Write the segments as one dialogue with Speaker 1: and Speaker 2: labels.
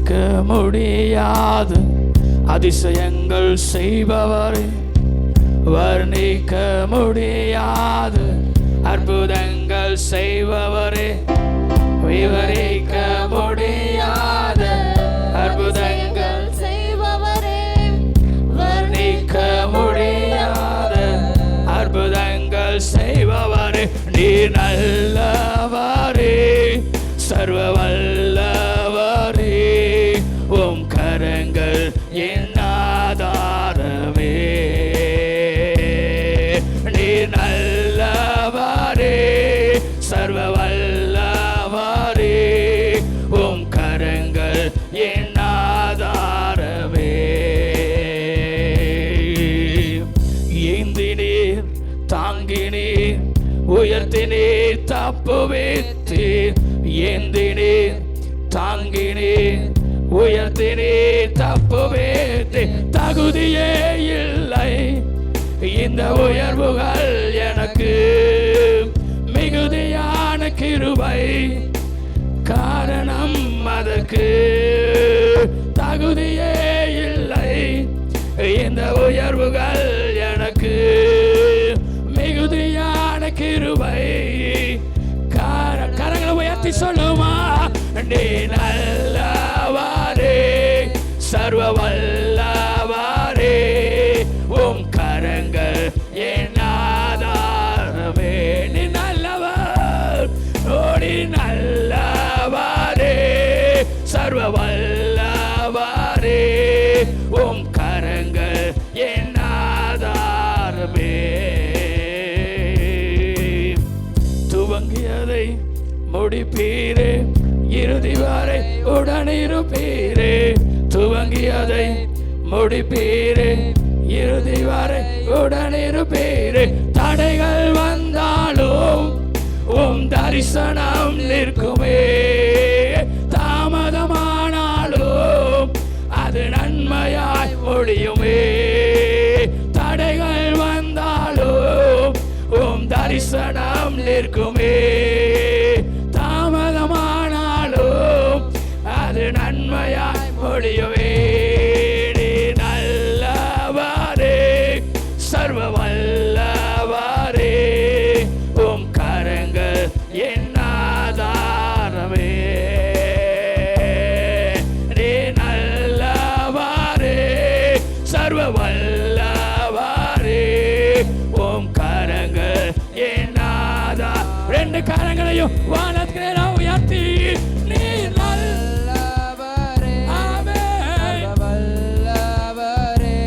Speaker 1: வர்ணிக்க முடியாது அதிசயங்கள் செய்பவரே, வர்ணிக்க முடியாது அற்புதங்கள் செய்பவரே, விவரிக்க முடியாத அற்புதங்கள்
Speaker 2: செய்பவரே,
Speaker 1: வர்ணிக்க முடியாத அற்புதங்கள் செய்பவரே, நீ நல்லவரே, சர்வ வல்லவரே, உம் கரங்கள் என் ஆதாரமே. நீ நல்லவரே, சர்வ வல்லவரே, உம் கரங்கள் என் ஆதாரமே. ஏந்தினீர், தாங்கினீர், உயர்த்தினீர், தப்புவித்தீர். ஏந்தினீர், தாங்கினீர், உயர்த்தினீர், தப்புவித்தீர். தகுதியே இல்லை இந்த உயர்வுகள் எனக்கு, மிகுதியான கிருபை காரணம் அதற்கு. தகுதியே இல்லை இந்த உயர்வுகள் எனக்கு, மிகுதியான கிருபை கரங்களை உயர்த்தி சொல்லுமா. நீ நல்லவரே, சர்வ வல்லவரே, உம் கரங்கள் என் ஆதாரமே. நீ நல்லவர், நீ நல்லவரே, சர்வ வல்லவரே, உம் கரங்கள் என் ஆதாரமே. துவங்கியதை முடிப்பீரே, இறுதி வரை உடனிருப்பீரே. துவங்கியதை முடிப்பீரே, இறுதி வரை உடனிருப்பீரே. தடைகள் வந்தாலும் உம் தரிசனம் நிற்குமே, தாமதமானாலும் அது நன்மையாய் ஒழியுமே. தடைகள் வந்தாலும் உம் தரிசனம் நிற்குமே, தாமதமானாலும் அது நன்மையாய் ஒழியுமே. நீ நல்லவரே, சர்வ வல்லவரே, உம் கரங்கள் என் ஆதாரமே. நீ நல்லவரே, சர்வ வல்லவரே, உம் கரங்கள் என் ஆதாரம். ரெண்டு கரங்களையும் வானத்திலே உயர்த்தி நீ
Speaker 3: நல்லவரே,
Speaker 1: ஆமென்.
Speaker 3: வல்லவரே,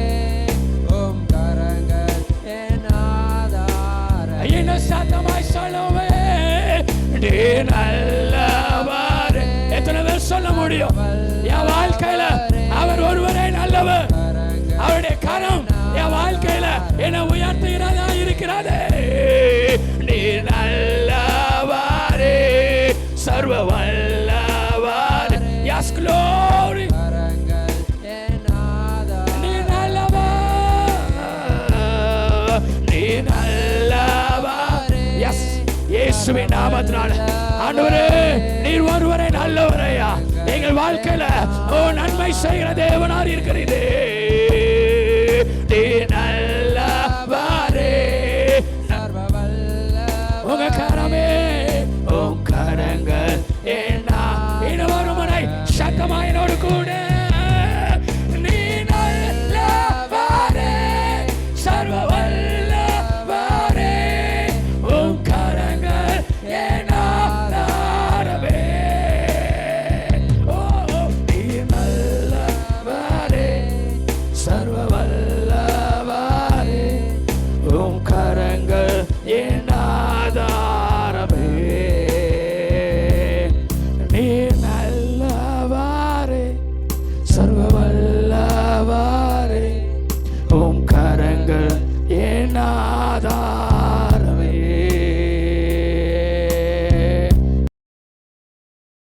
Speaker 3: உம் கரங்கள் என் ஆதாரம்.
Speaker 1: இன்னும் சத்தமாய் சொல்லுவே, நீ நல்லவரே. எத்தனை பேர் சொல்ல முடியும்? என் வாழ்க்கையில அவர் ஒருவரே நல்லவர். அவருடைய கரம் என் வாழ்க்கையில என்னை உயர்த்துகிறதா இருக்கிறதே. நீ நல்லவரே, சர்வ வல்லவரே. Yes, glory.
Speaker 3: கரங்கள் என் ஆதாரம்.
Speaker 1: நீ நல்லவர், நீ நல்லவர். Yes, இயேசுவின் நாமத்தினால ஆண்டவரே, நீர் ஒருவரே நல்லவரையா. எங்கள் வாழ்க்கையில நன்மை செய்கிற தேவன்